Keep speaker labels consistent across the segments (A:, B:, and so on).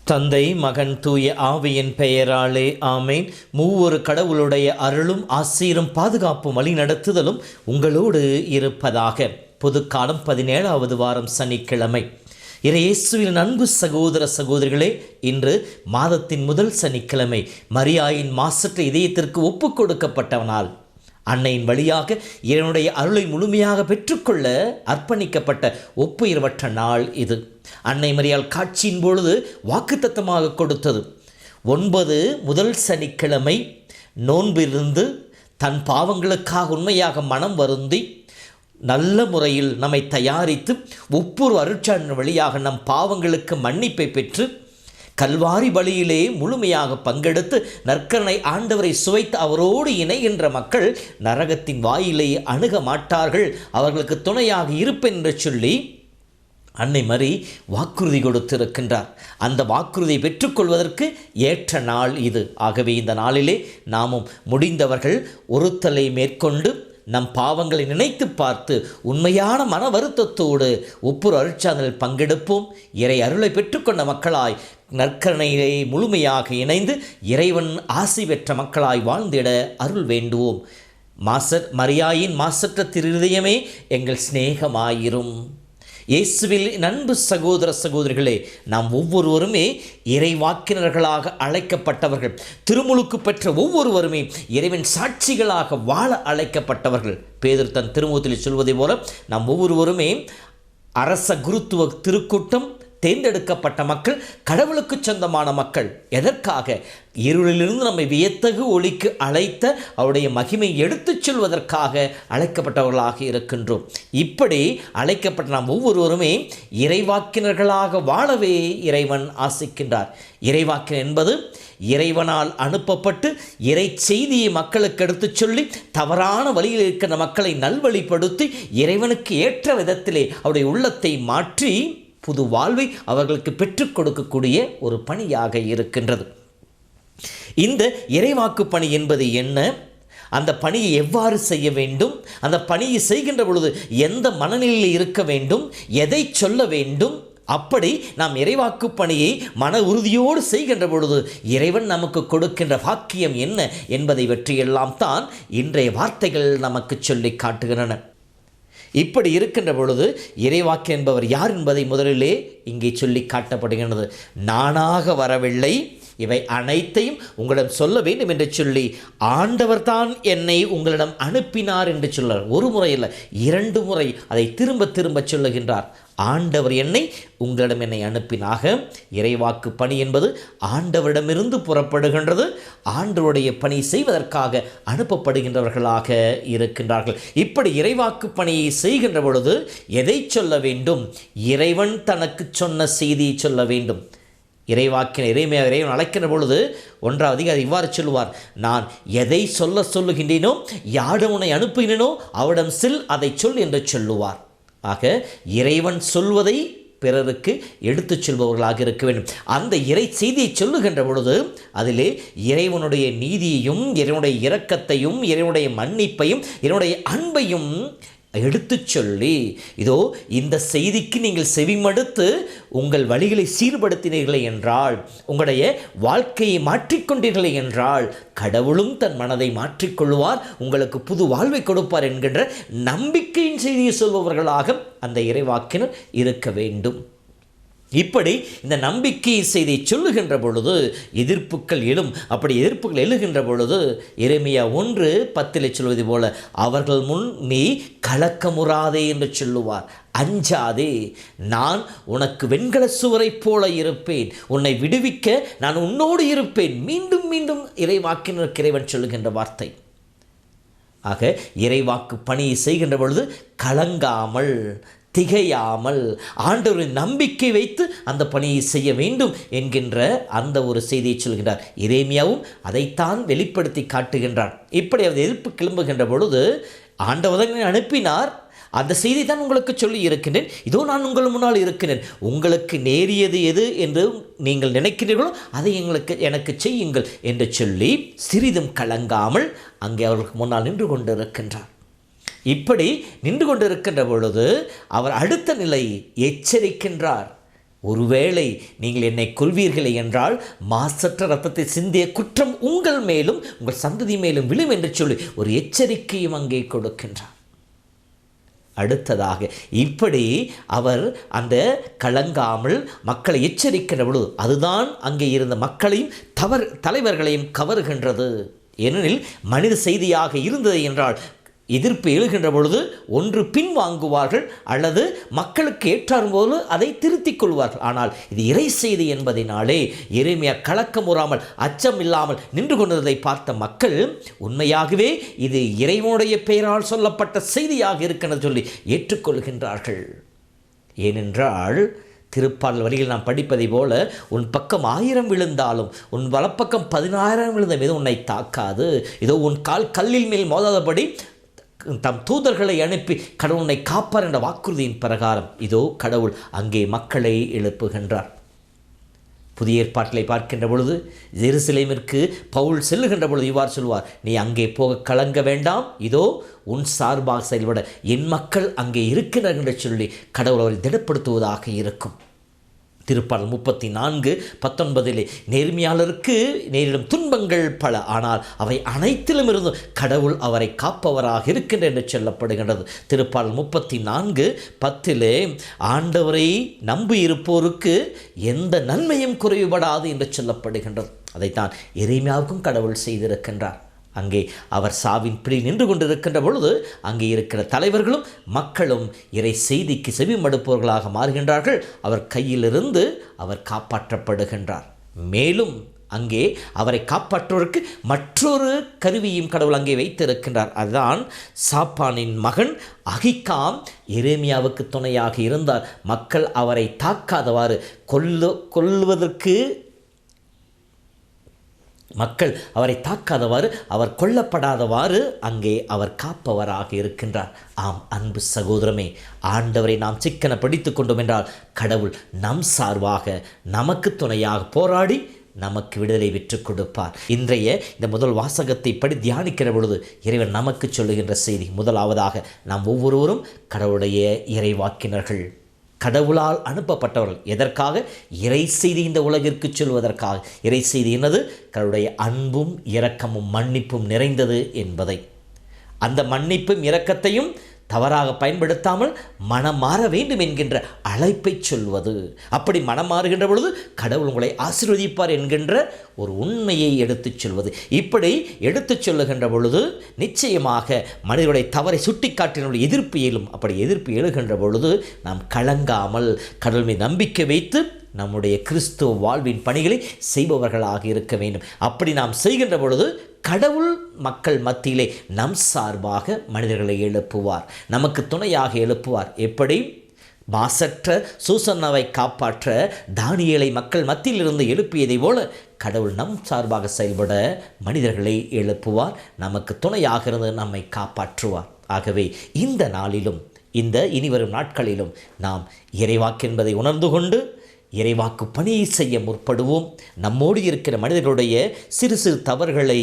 A: தந்தை, மகன், தூய ஆவியின் பெயராலே ஆமேன். மூவொரு கடவுளுடைய அருளும் ஆசீரும் பாதுகாப்பும் வழி நடத்துதலும் உங்களோடு இருப்பதாக. பொதுக்காலம் 17வது வாரம் சனிக்கிழமை. இயேசுவின் அன்பு சகோதர சகோதரிகளே, இன்று மாதத்தின் முதல் சனிக்கிழமை. மரியாயின் மாசற்ற இதயத்திற்கு ஒப்பு கொடுக்கப்பட்ட நாள். அன்னையின் வழியாக இறைவனுடைய அருளை முழுமையாக பெற்றுக்கொள்ள அர்ப்பணிக்கப்பட்ட ஒப்புயர்வற்ற நாள் இது. அன்னை மரியாள் காட்சியின் பொழுது வாக்குத்தத்தமாக கொடுத்தது. 9 முதல் சனிக்கிழமை நோன்பிருந்து தன் பாவங்களுக்காக உண்மையாக மனம் வருந்தி நல்ல முறையில் நம்மை தயாரித்து ஒவ்வொரு அருட்சாற்றின் வழியாக நம் பாவங்களுக்கு மன்னிப்பை பெற்று கல்வாரி பலியிலே முழுமையாக பங்கெடுத்து நற்கருணை ஆண்டவரை சுவைத்து அவரோடு இணைகின்ற மக்கள் நரகத்தின் வாயிலை அணுக மாட்டார்கள், அவர்களுக்கு துணையாக இருப்பேன் என்று சொல்லி அன்னை மரி வாக்குறுதி கொடுத்திருக்கின்றார். அந்த வாக்குறுதியை பெற்றுக்கொள்வதற்கு ஏற்ற நாள் இது. ஆகவே இந்த நாளிலே நாமும் முடிந்தவர்கள் ஒருத்தலை மேற்கொண்டு நம் பாவங்களை நினைத்து பார்த்து உண்மையான மன வருத்தத்தோடு ஒவ்வொரு அருட்சாதலில் பங்கெடுப்போம். இறை அருளை பெற்றுக்கொண்ட மக்களாய் நற்கருணையை முழுமையாக இணைந்து இறைவன் ஆசி பெற்ற மக்களாய் வாழ்ந்திட அருள் வேண்டுவோம். மரியாயின் மாசற்ற திருதயமே எங்கள் சிநேகமாயிரும். இயேசுவில் அன்பு சகோதர சகோதரிகளே, நாம் ஒவ்வொருவருமே இறைவாக்கினர்களாக அழைக்கப்பட்டவர்கள். திருமுழுக்கு பெற்ற ஒவ்வொருவருமே இறைவன் சாட்சிகளாக வாழ அழைக்கப்பட்டவர்கள். பேதுரு தன் திருமுகத்தில் சொல்வதை போல நாம் ஒவ்வொருவருமே அரச குருத்துவ திருக்கூட்டம், தேர்ந்தெடுக்கப்பட்ட மக்கள், கடவுளுக்கு சொந்தமான மக்கள். எதற்காக? இருளிலிருந்து நம்மை வியத்தகு ஒளிக்கு அழைத்த அவருடைய மகிமை எடுத்துச் சொல்வதற்காக அழைக்கப்பட்டவர்களாக இருக்கின்றோம். இப்படி அழைக்கப்பட்ட நாம் ஒவ்வொருவருமே இறைவாக்கினர்களாக வாழவே இறைவன் ஆசிக்கின்றார். இறைவாக்கினர் என்பது இறைவனால் அனுப்பப்பட்டு இறை செய்தியை மக்களுக்கு எடுத்துச் சொல்லி தவறான வழியில் இருக்கிற மக்களை நல்வழிப்படுத்தி இறைவனுக்கு ஏற்ற விதத்திலே அவருடைய உள்ளத்தை மாற்றி புது வாழ்வை அவர்களுக்கு பெற்றுக் கொடுக்கக்கூடிய ஒரு பணியாக இருக்கின்றது. இந்த இறைவாக்கு பணி என்பது என்ன? அந்த பணியை எவ்வாறு செய்ய வேண்டும்? அந்த பணியை செய்கின்ற பொழுது எந்த மனநிலையில் இருக்க வேண்டும்? எதை சொல்ல வேண்டும்? அப்படி நாம் இறைவாக்கு பணியை மன உறுதியோடு செய்கின்ற பொழுது இறைவன் நமக்கு கொடுக்கின்ற பாக்கியம் என்ன என்பதை பற்றியெல்லாம் தான் இன்றைய வார்த்தைகள் நமக்கு சொல்லி காட்டுகின்றன. இப்படி இருக்கின்ற பொழுது இறைவாக்கு என்பவர் யார் என்பதை முதலிலே இங்கே சொல்லி காட்டப்படுகின்றது. நானாக வரவில்லை, இவை அனைத்தையும் உங்களிடம் சொல்ல வேண்டும் என்று சொல்லி ஆண்டவர் தான் என்னை உங்களிடம் அனுப்பினார் என்று சொல்றார். ஒரு முறை இல்லை, 2 முறை அதை திரும்ப திரும்ப சொல்லுகின்றார். ஆண்டவர் என்னை அனுப்பினாக. இறைவாக்கு பணி என்பது ஆண்டவரிடமிருந்து புறப்படுகின்றது. ஆண்டவருடைய பணி செய்வதற்காக அனுப்பப்படுகின்றவர்களாக இருக்கின்றார்கள். இப்படி இறைவாக்கு பணியை செய்கின்ற பொழுது எதை சொல்ல வேண்டும்? இறைவன் தனக்கு சொன்ன செய்தியை சொல்ல வேண்டும். இறைவன் அழைக்கின்ற பொழுது 1ஆம் அதிகாரி இவ்வாறு சொல்லுவார், நான் எதை சொல்லுகின்றேனோ, யாரிடம் உன்னை அனுப்புகிறேனோ அவரிடம் செல், அதை சொல் என்று சொல்லுவார். ஆக இறைவன் சொல்வதை பிறருக்கு எடுத்துச் சொல்பவர்களாக இருக்க வேண்டும். அந்த இறை செய்தியை சொல்லுகின்ற பொழுது அதிலே இறைவனுடைய நீதியையும், இறைவனுடைய இரக்கத்தையும், இறைவனுடைய மன்னிப்பையும், இறைவனுடைய அன்பையும் எடுத்துச் சொல்லி, இதோ இந்த செய்திக்கு நீங்கள் செவிமடுத்து உங்கள் வழிகளை சீர்படுத்தினீர்களே என்றால், உங்களுடைய வாழ்க்கையை மாற்றிக்கொண்டீர்களே என்றால், கடவுளும் தன் மனதை மாற்றிக்கொள்வார், உங்களுக்கு புது வாழ்வை கொடுப்பார் என்கின்ற நம்பிக்கையின் செய்தியை சொல்பவர்களாக அந்த இறைவாக்கினர் இருக்க வேண்டும். இப்படி இந்த நம்பிக்கை செய்தியை சொல்லுகின்ற பொழுது எதிர்ப்புகள் எழும். அப்படி எதிர்ப்புகள் எழுகின்ற பொழுது எரேமியா 1:10 சொல்வது போல, அவர்கள் முன் நீ கலக்கமுறாதே என்று சொல்லுவார். அஞ்சாதே, நான் உனக்கு வெண்கல சுவரை போல இருப்பேன், உன்னை விடுவிக்க நான் உன்னோடு இருப்பேன். மீண்டும் மீண்டும் இறைவாக்கினருக்கு இறைவன் சொல்லுகின்ற வார்த்தை. ஆக இறைவாக்கு பணியை செய்கின்ற பொழுது கலங்காமல், திகையாமல், ஆண்டவரின் நம்பிக்கை வைத்து அந்த பணியை செய்ய வேண்டும் என்கின்ற அந்த ஒரு செய்தியை சொல்கின்றார். எரேமியாவும் அதைத்தான் வெளிப்படுத்தி காட்டுகின்றார். இப்படி அவர் எதிர்ப்பு கிளம்புகின்ற பொழுது ஆண்டவர் தான் என்னை அனுப்பினார், அந்த செய்தி தான் உங்களுக்கு சொல்லி இருக்கின்றேன், இதோ நான் உங்கள் முன்னால் இருக்கிறேன், உங்களுக்கு நேரியது எது என்று நீங்கள் நினைக்கிறீர்களோ அதை எனக்கு செய்யுங்கள் என்று சொல்லி சிறிதும் கலங்காமல் அங்கே அவர்களுக்கு முன்னால் நின்று கொண்டு இருக்கின்றார். இப்படி நின்று கொண்டு இருக்கின்ற பொழுது அவர் அடுத்த நிலை எச்சரிக்கின்றார். ஒருவேளை நீங்கள் என்னை கொல்வீர்களே என்றால் மாசற்ற இரத்தத்தை சிந்திய குற்றம் உங்கள் மேலும் உங்கள் சந்ததி மேலும் விழும் என்று சொல்லி ஒரு எச்சரிக்கையும் அங்கே கொடுக்கின்றார். அடுத்ததாக இப்படி அவர் அந்த கலங்காமல் மக்களை எச்சரிக்கின்ற பொழுது அதுதான் அங்கே இருந்த மக்களையும் தலைவர்களையும் கவருகின்றது. ஏனெனில் மனித செய்தியாக இருந்தது என்றால் எதிர்ப்பு எழுகின்ற பொழுது ஒன்று பின்வாங்குவார்கள் அல்லது மக்களுக்கு ஏற்றாரும் போது அதை திருத்திக் கொள்வார்கள். ஆனால் இது இறை செய்தி என்பதனாலே எரேமியா கலக்கமுறாமல் அச்சம் இல்லாமல் நின்று கொண்டதை பார்த்த மக்கள் உண்மையாகவே இது இறைவனுடைய பெயரால் சொல்லப்பட்ட செய்தியாக இருக்கின்றது சொல்லி ஏற்றுக்கொள்கின்றார்கள். ஏனென்றால் திருப்பாடல் வரியில் நாம் படிப்பதை போல உன் பக்கம் 1000 விழுந்தாலும் உன் வலப்பக்கம் 10000 விழுந்த மீது உன்னை தாக்காது, இதோ உன் கால் கல்லில் மேல் மோதாதபடி தம் தூதர்களை அனுப்பி கடவுள் உன்னை காப்பார் என்ற வாக்குறுதியின் பிரகாரம் இதோ கடவுள் அங்கே மக்களை எழுப்புகின்றார். புதிய ஏற்பாட்டிலை பார்க்கின்ற பொழுது எருசலேமிற்கு பவுல் செல்லுகின்ற பொழுது இவ்வாறு சொல்வார், நீ அங்கே போக கலங்க வேண்டாம், இதோ உன் சார்பாக செயல்பட என் மக்கள் அங்கே இருக்கிறார் என்று சொல்லி கடவுள் அவரை திடப்படுத்துவதாக இருக்கும். திருப்பாடல் 34:19 நேர்மையாளருக்கு நேரிடும் துன்பங்கள் பல, ஆனால் அவை அனைத்திலும் இருந்தும் கடவுள் அவரை காப்பவராக இருக்கின்ற என்று சொல்லப்படுகின்றது. திருப்பாடல் 34:10 ஆண்டவரை நம்பி இருப்போருக்கு எந்த நன்மையும் குறைவுபடாது என்று சொல்லப்படுகின்றது. அதைத்தான் எரேமியாவுக்கும் கடவுள் செய்திருக்கின்றார். அங்கே அவர் சாவின் பிடி நின்று கொண்டிருக்கின்ற பொழுது அங்கே இருக்கிற தலைவர்களும் மக்களும் இறை செய்திக்கு செவி மடுப்பவர்களாக மாறுகின்றார்கள். அவர் கையிலிருந்து அவர் காப்பாற்றப்படுகின்றார். மேலும் அங்கே அவரை காப்பாற்றுவதற்கு மற்றொரு கருவியும் கடவுள் அங்கே வைத்திருக்கின்றார். அதுதான் சாப்பானின் மகன் அகிக்காம் எரேமியாவுக்கு துணையாக இருந்தார். மக்கள் அவரை தாக்காதவாறு கொல்வதற்கு மக்கள் அவரை தாக்காதவாறு அவர் கொல்லப்படாதவாறு அங்கே அவர் காப்பவராக இருக்கின்றார். ஆம் அன்பு சகோதரமே, ஆண்டவரை நாம் சிக்கன படித்து கொண்டோம் என்றால் கடவுள் நம் சார்பாக நமக்கு துணையாக போராடி நமக்கு விடுதலை பெற்றுக் கொடுப்பார். இன்றைய இந்த முதல் வாசகத்தை படி தியானிக்கிற பொழுது இறைவன் நமக்கு சொல்லுகின்ற செய்தி, முதலாவதாக நாம் ஒவ்வொருவரும் கடவுளுடைய இறைவாக்கினர்கள், கடவுளால் அனுப்பப்பட்டவர்கள். எதற்காக? இறை செய்தி இந்த உலகிற்கு சொல்வதற்காக. இறை செய்தி என்னது? கடவுளுடைய அன்பும் இரக்கமும் மன்னிப்பும் நிறைந்தது என்பதை, அந்த மன்னிப்பும் இரக்கத்தையும் தவறாக பயன்படுத்தாமல் மனம் மாற வேண்டும் என்கின்ற அழைப்பை சொல்வது. அப்படி மனம் மாறுகின்ற பொழுது கடவுள் உங்களை ஆசீர்வதிப்பார் என்கின்ற ஒரு உண்மையை எடுத்துச் சொல்வது. இப்படி எடுத்துச் சொல்லுகின்ற பொழுது நிச்சயமாக மனிதனுடைய தவறை சுட்டி காட்டினுடைய எதிர்ப்பு எழும். அப்படி எதிர்ப்பு எழுகின்ற பொழுது நாம் கலங்காமல் கடவுள் மீது நம்பிக்கை வைத்து நம்முடைய கிறிஸ்துவ வாழ்வின் பணிகளை செய்பவர்களாக இருக்க வேண்டும். அப்படி நாம் செய்கின்ற பொழுது கடவுள் மக்கள் மத்தியிலே நம் சார்பாக மனிதர்களை எழுப்புவார், நமக்கு துணையாக எழுப்புவார். எப்படி மாசற்ற சூசன்னாவை காப்பாற்ற தானியேலை மக்கள் மத்தியிலிருந்து எழுப்பியதை போல கடவுள் நம் சார்பாக செயல்பட மனிதர்களை எழுப்புவார், நமக்கு துணையாக இருந்து நம்மை காப்பாற்றுவார். ஆகவே இந்த நாளிலும் இந்த இனிவரும் நாட்களிலும் நாம் இறைவாக்கு என்பதை உணர்ந்து கொண்டு இறைவாக்கு பணியை செய்ய முற்படுவோம். நம்மோடு இருக்கிற மனிதர்களுடைய சிறு சிறு தவறுகளை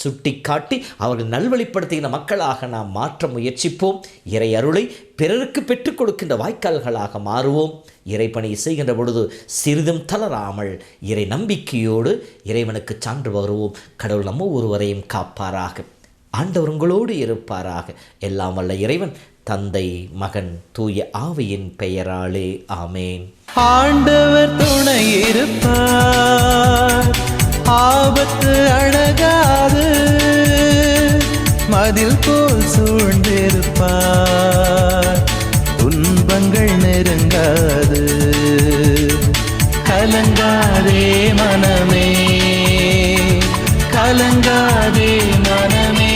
A: சுட்டி காட்டி அவர்கள் நல்வழிப்படுத்துகிற மக்களாக நாம் மாற்ற முயற்சிப்போம். இறை அருளை பிறருக்கு பெற்றுக் கொடுக்கின்ற வாய்க்கால்களாக மாறுவோம். இறைப்பணியை செய்கின்ற பொழுது சிறிதும் தளராமல் இறை நம்பிக்கையோடு இறைவனுக்கு சான்று வருவோம். கடவுள் நம்ம ஒருவரையும் காப்பாராக. ஆண்டவர் உங்களோடு இருப்பாராக. எல்லாம் வல்ல இறைவன் தந்தை, மகன், தூய ஆவியின் பெயராலே ஆமேன்.
B: ஆண்டவர் துணை இருப்பார், ஆபத்து அழகாது, மதில் போல் சூழ்ந்திருப்பார், துன்பங்கள் நெருங்காது. கலங்காதே மனமே, கலங்காதே மனமே,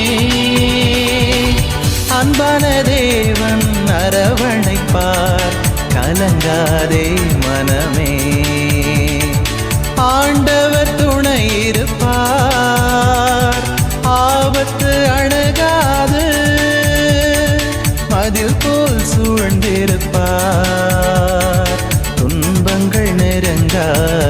B: அன்பான தேவன் அரவணைப்பார். கலங்காதே மனமே, ஆண்டவர் துணை இருப்பார், ஆபத்து அணுகாது, மதில் போல் சூழ்ந்திருப்பார். துன்பங்கள் நெருங்காது